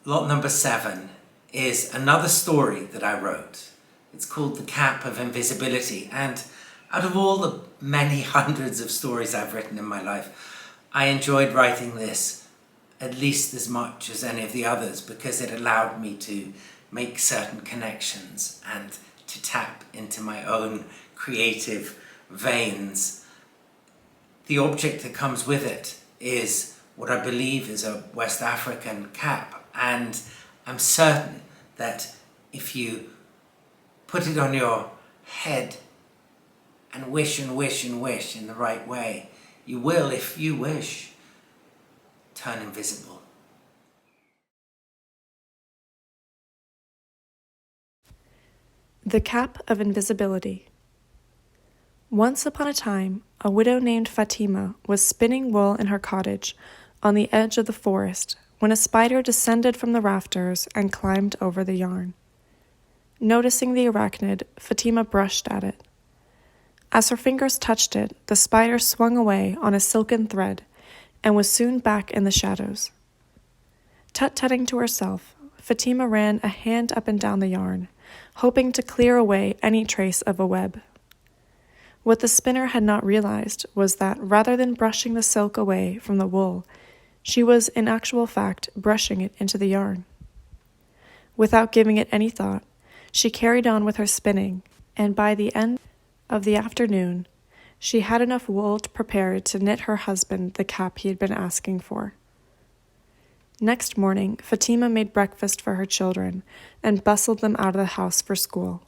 Lot number 7 is another story that I wrote. It's called The Cap of Invisibility, and out of all the many hundreds of stories I've written in my life, I enjoyed writing this at least as much as any of the others because it allowed me to make certain connections and to tap into my own creative veins. The object that comes with it is what I believe is a West African cap, and I'm certain that if you put it on your head and wish and wish and wish in the right way, you will, if you wish, turn invisible. The Cap of Invisibility. Once upon a time, a widow named Fatima was spinning wool in her cottage on the edge of the forest when a spider descended from the rafters and climbed over the yarn. Noticing the arachnid, Fatima brushed at it. As her fingers touched it, the spider swung away on a silken thread and was soon back in the shadows. Tut-tutting to herself, Fatima ran a hand up and down the yarn, hoping to clear away any trace of a web. What the spinner had not realized was that rather than brushing the silk away from the wool, she was in actual fact brushing it into the yarn. Without giving it any thought, she carried on with her spinning, and by the end of the afternoon, she had enough wool prepared to knit her husband the cap he had been asking for. Next morning, Fatima made breakfast for her children and bustled them out of the house for school.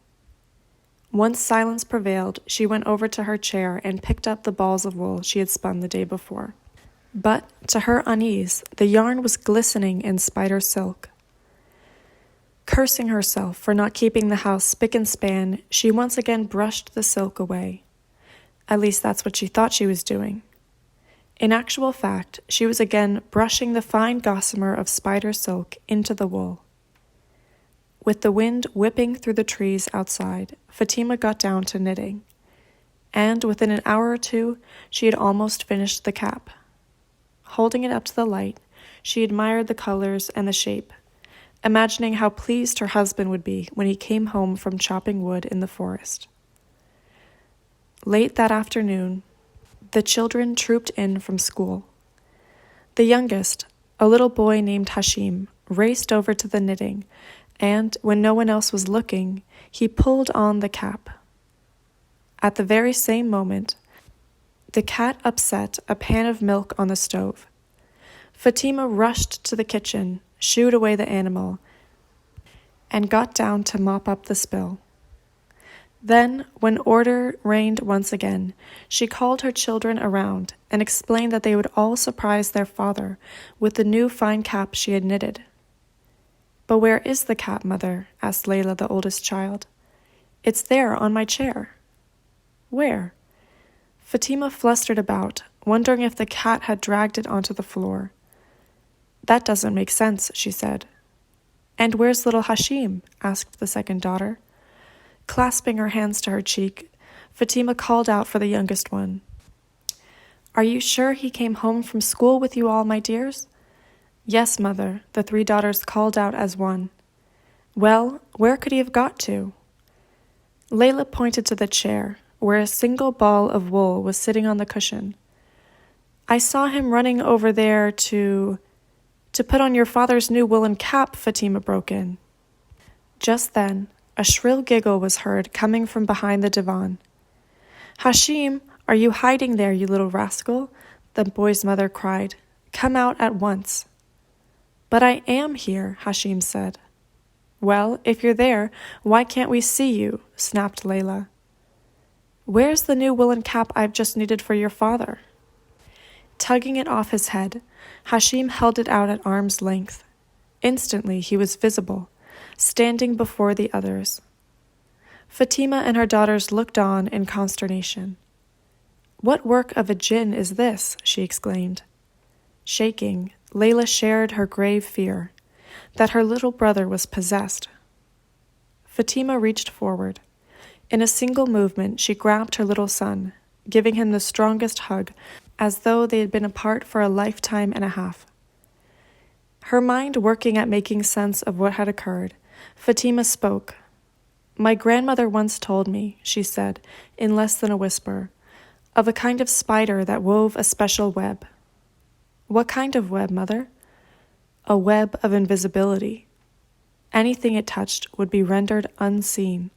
Once silence prevailed, she went over to her chair and picked up the balls of wool she had spun the day before. But, to her unease, the yarn was glistening in spider silk. Cursing herself for not keeping the house spick and span, she once again brushed the silk away. At least that's what she thought she was doing. In actual fact, she was again brushing the fine gossamer of spider silk into the wool. With the wind whipping through the trees outside, Fatima got down to knitting, and within an hour or two, she had almost finished the cap. Holding it up to the light, she admired the colors and the shape, imagining how pleased her husband would be when he came home from chopping wood in the forest. Late that afternoon, the children trooped in from school. The youngest, a little boy named Hashim, raced over to the knitting, and when no one else was looking, he pulled on the cap. At the very same moment, the cat upset a pan of milk on the stove. Fatima rushed to the kitchen, shooed away the animal, and got down to mop up the spill. Then, when order reigned once again, she called her children around and explained that they would all surprise their father with the new fine cap she had knitted. "But where is the cap, Mother?" asked Layla, the oldest child. "It's there on my chair." "Where?" Fatima flustered about, wondering if the cat had dragged it onto the floor. "That doesn't make sense," she said. "And where's little Hashim?" asked the second daughter. Clasping her hands to her cheek, Fatima called out for the youngest one. "Are you sure he came home from school with you all, my dears?" "Yes, Mother," the three daughters called out as one. "Well, where could he have got to?" Layla pointed to the chair, where a single ball of wool was sitting on the cushion. "I saw him running over there to put on your father's new woolen cap," Fatima broke in. Just then, a shrill giggle was heard coming from behind the divan. "Hashim, are you hiding there, you little rascal?" the boy's mother cried. "Come out at once." "But I am here," Hashim said. "Well, if you're there, why can't we see you?" snapped Layla. "Where's the new woolen cap I've just knitted for your father?" Tugging it off his head, Hashim held it out at arm's length. Instantly he was visible, standing before the others. Fatima and her daughters looked on in consternation. "What work of a jinn is this?" she exclaimed. Shaking, Layla shared her grave fear that her little brother was possessed. Fatima reached forward. In a single movement, she grabbed her little son, giving him the strongest hug, as though they had been apart for a lifetime and a half. Her mind working at making sense of what had occurred, Fatima spoke. "My grandmother once told me," she said, in less than a whisper, "of a kind of spider that wove a special web." "What kind of web, Mother?" "A web of invisibility. Anything it touched would be rendered unseen."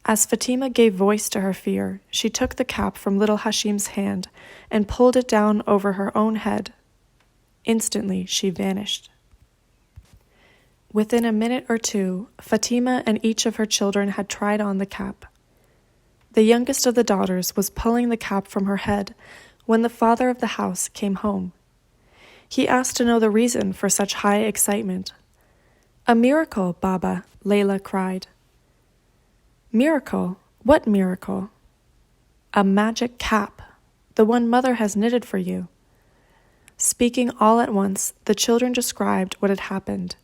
As Fatima gave voice to her fear, she took the cap from little Hashim's hand and pulled it down over her own head. Instantly, she vanished. Within a minute or two, Fatima and each of her children had tried on the cap. The youngest of the daughters was pulling the cap from her head when the father of the house came home. He asked to know the reason for such high excitement. "A miracle, Baba," Layla cried. "Miracle? What miracle?" "A magic cap, the one Mother has knitted for you." Speaking all at once, the children described what had happened.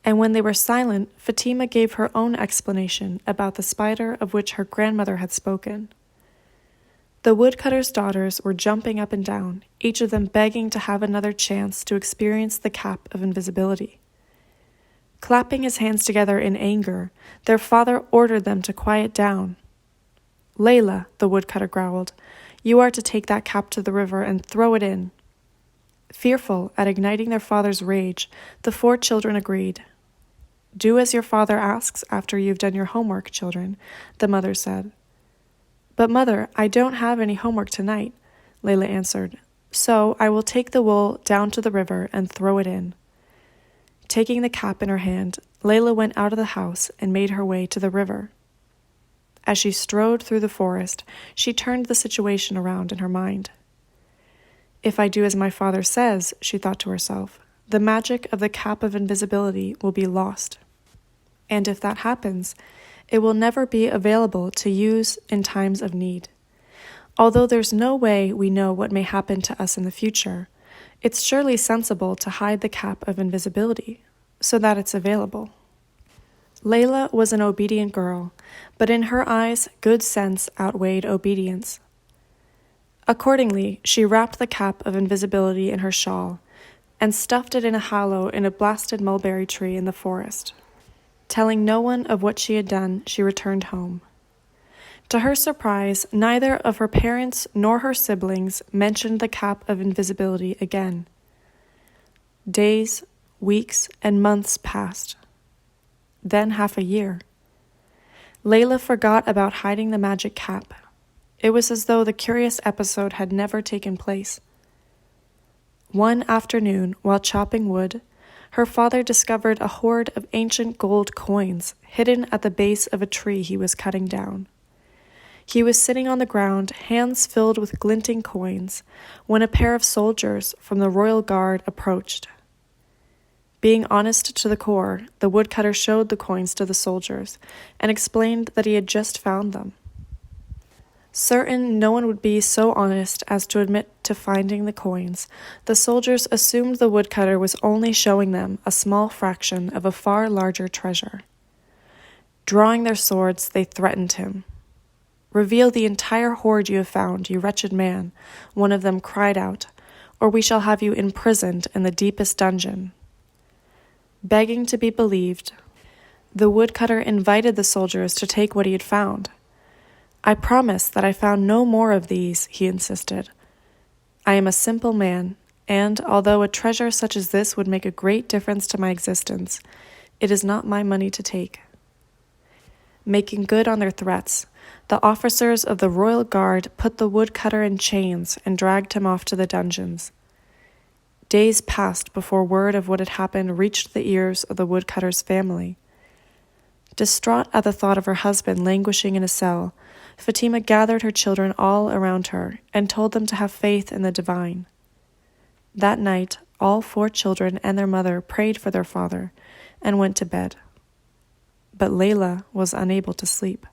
And when they were silent, Fatima gave her own explanation about the spider of which her grandmother had spoken. The woodcutter's daughters were jumping up and down, each of them begging to have another chance to experience the cap of invisibility. Clapping his hands together in anger, their father ordered them to quiet down. "Layla," the woodcutter growled, "you are to take that cap to the river and throw it in." Fearful at igniting their father's rage, the 4 children agreed. "Do as your father asks after you've done your homework, children," the mother said. "But Mother, I don't have any homework tonight," Layla answered, "so I will take the wool down to the river and throw it in." Taking the cap in her hand, Layla went out of the house and made her way to the river. As she strode through the forest, she turned the situation around in her mind. "If I do as my father says," she thought to herself, "the magic of the cap of invisibility will be lost. And if that happens, it will never be available to use in times of need. Although there's no way we know what may happen to us in the future, it's surely sensible to hide the cap of invisibility so that it's available." Layla was an obedient girl, but in her eyes, good sense outweighed obedience. Accordingly, she wrapped the cap of invisibility in her shawl and stuffed it in a hollow in a blasted mulberry tree in the forest. Telling no one of what she had done, she returned home. To her surprise, neither of her parents nor her siblings mentioned the cap of invisibility again. Days, weeks, and months passed. Then half a year. Layla forgot about hiding the magic cap. It was as though the curious episode had never taken place. One afternoon, while chopping wood, her father discovered a hoard of ancient gold coins hidden at the base of a tree he was cutting down. He was sitting on the ground, hands filled with glinting coins, when a pair of soldiers from the royal guard approached. Being honest to the core, the woodcutter showed the coins to the soldiers and explained that he had just found them. Certain no one would be so honest as to admit to finding the coins, the soldiers assumed the woodcutter was only showing them a small fraction of a far larger treasure. Drawing their swords, they threatened him. "Reveal the entire hoard you have found, you wretched man," one of them cried out, "or we shall have you imprisoned in the deepest dungeon." Begging to be believed, the woodcutter invited the soldiers to take what he had found. "I promise that I found no more of these," he insisted. "I am a simple man, and although a treasure such as this would make a great difference to my existence, it is not my money to take." Making good on their threats, the officers of the royal guard put the woodcutter in chains and dragged him off to the dungeons. Days passed before word of what had happened reached the ears of the woodcutter's family. Distraught at the thought of her husband languishing in a cell, Fatima gathered her children all around her and told them to have faith in the divine. That night, all 4 children and their mother prayed for their father and went to bed. But Layla was unable to sleep.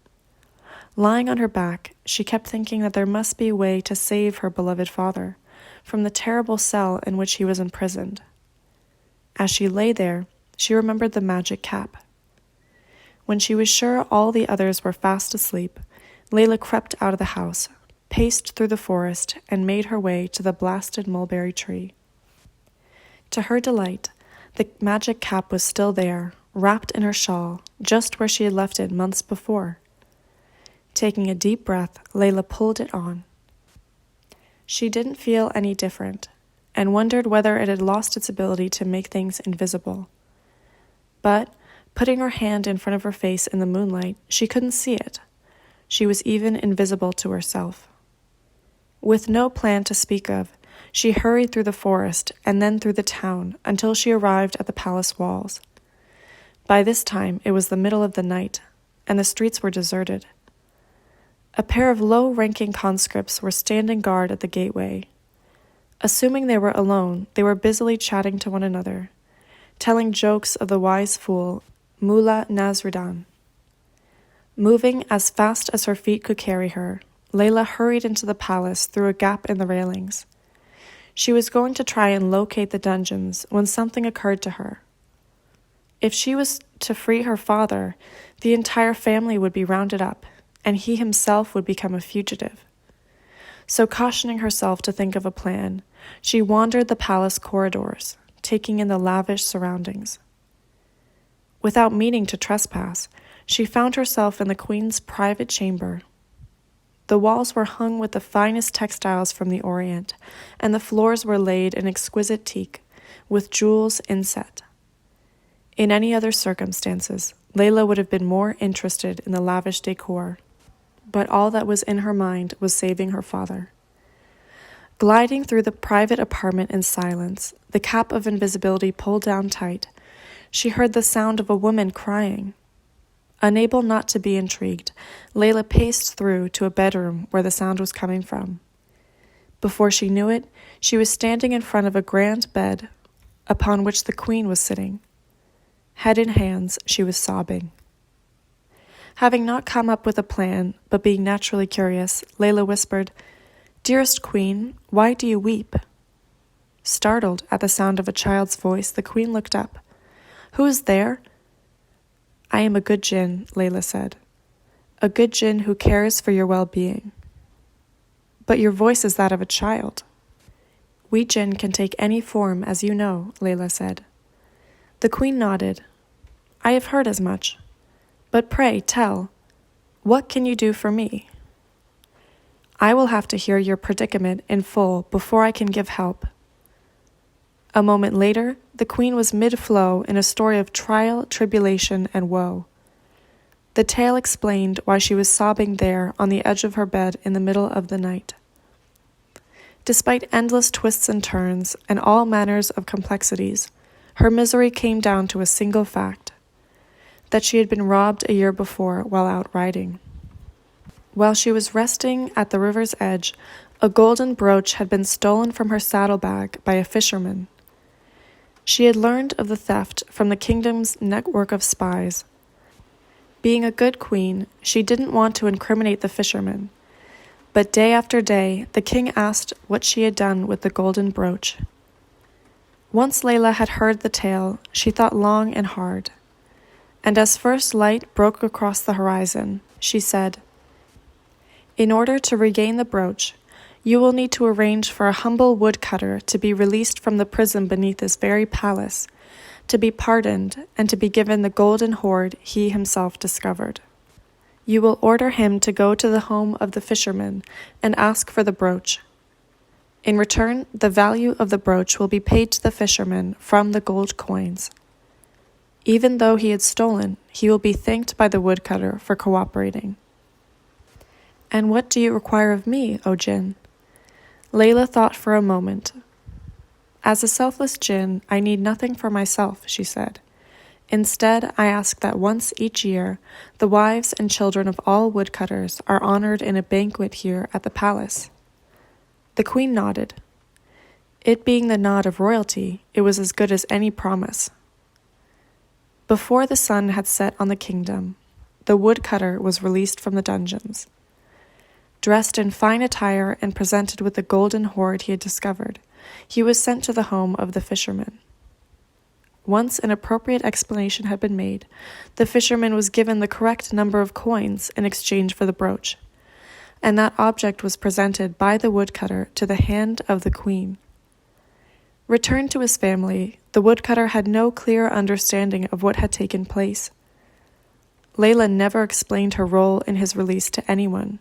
Lying on her back, she kept thinking that there must be a way to save her beloved father from the terrible cell in which he was imprisoned. As she lay there, she remembered the magic cap. When she was sure all the others were fast asleep, Layla crept out of the house, paced through the forest, and made her way to the blasted mulberry tree. To her delight, the magic cap was still there, wrapped in her shawl, just where she had left it months before. Taking a deep breath, Layla pulled it on. She didn't feel any different, and wondered whether it had lost its ability to make things invisible. But, putting her hand in front of her face in the moonlight, she couldn't see it. She was even invisible to herself. With no plan to speak of, she hurried through the forest and then through the town until she arrived at the palace walls. By this time, it was the middle of the night, and the streets were deserted. A pair of low-ranking conscripts were standing guard at the gateway. Assuming they were alone, they were busily chatting to one another, telling jokes of the wise fool, Mullah Nasruddin. Moving as fast as her feet could carry her, Layla hurried into the palace through a gap in the railings. She was going to try and locate the dungeons when something occurred to her. If she was to free her father, the entire family would be rounded up, and he himself would become a fugitive. So, cautioning herself to think of a plan, she wandered the palace corridors, taking in the lavish surroundings. Without meaning to trespass, she found herself in the queen's private chamber. The walls were hung with the finest textiles from the Orient, and the floors were laid in exquisite teak, with jewels inset. In any other circumstances, Layla would have been more interested in the lavish decor, but all that was in her mind was saving her father. Gliding through the private apartment in silence, the cap of invisibility pulled down tight, she heard the sound of a woman crying. Unable not to be intrigued, Layla paced through to a bedroom where the sound was coming from. Before she knew it, she was standing in front of a grand bed upon which the queen was sitting. Head in hands, she was sobbing. Having not come up with a plan, but being naturally curious, Layla whispered, "Dearest queen, why do you weep?" Startled at the sound of a child's voice, the queen looked up. "Who is there?" "I am a good jinn," Layla said. "A good jinn who cares for your well-being." "But your voice is that of a child." "We jinn can take any form, as you know," Layla said. The queen nodded. "I have heard as much. But pray, tell, what can you do for me?" "I will have to hear your predicament in full before I can give help." A moment later, the queen was mid-flow in a story of trial, tribulation, and woe. The tale explained why she was sobbing there on the edge of her bed in the middle of the night. Despite endless twists and turns and all manners of complexities, her misery came down to a single fact: that she had been robbed a year before while out riding. While she was resting at the river's edge, a golden brooch had been stolen from her saddlebag by a fisherman. She had learned of the theft from the kingdom's network of spies. Being a good queen, she didn't want to incriminate the fisherman, but day after day, the king asked what she had done with the golden brooch. Once Layla had heard the tale, she thought long and hard, and as first light broke across the horizon, she said, "In order to regain the brooch, you will need to arrange for a humble woodcutter to be released from the prison beneath this very palace, to be pardoned, and to be given the golden hoard he himself discovered. You will order him to go to the home of the fisherman and ask for the brooch. In return, the value of the brooch will be paid to the fisherman from the gold coins. Even though he had stolen, he will be thanked by the woodcutter for cooperating." "And what do you require of me, O jinn?" Layla thought for a moment. "As a selfless jinn, I need nothing for myself," she said. "Instead, I ask that once each year, the wives and children of all woodcutters are honored in a banquet here at the palace." The queen nodded. It being the nod of royalty, it was as good as any promise. Before the sun had set on the kingdom, the woodcutter was released from the dungeons. Dressed in fine attire and presented with the golden hoard he had discovered, he was sent to the home of the fisherman. Once an appropriate explanation had been made, the fisherman was given the correct number of coins in exchange for the brooch, and that object was presented by the woodcutter to the hand of the queen. Returned to his family, the woodcutter had no clear understanding of what had taken place. Layla never explained her role in his release to anyone,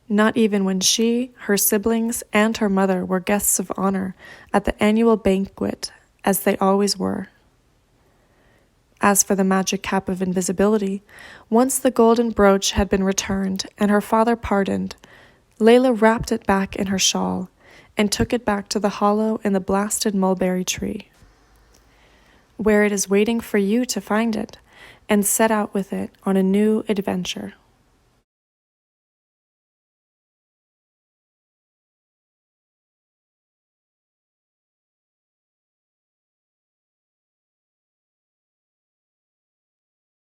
not even when she, her siblings, and her mother were guests of honor at the annual banquet, as they always were. As for the magic cap of invisibility, once the golden brooch had been returned and her father pardoned, Layla wrapped it back in her shawl and took it back to the hollow in the blasted mulberry tree, where it is waiting for you to find it and set out with it on a new adventure.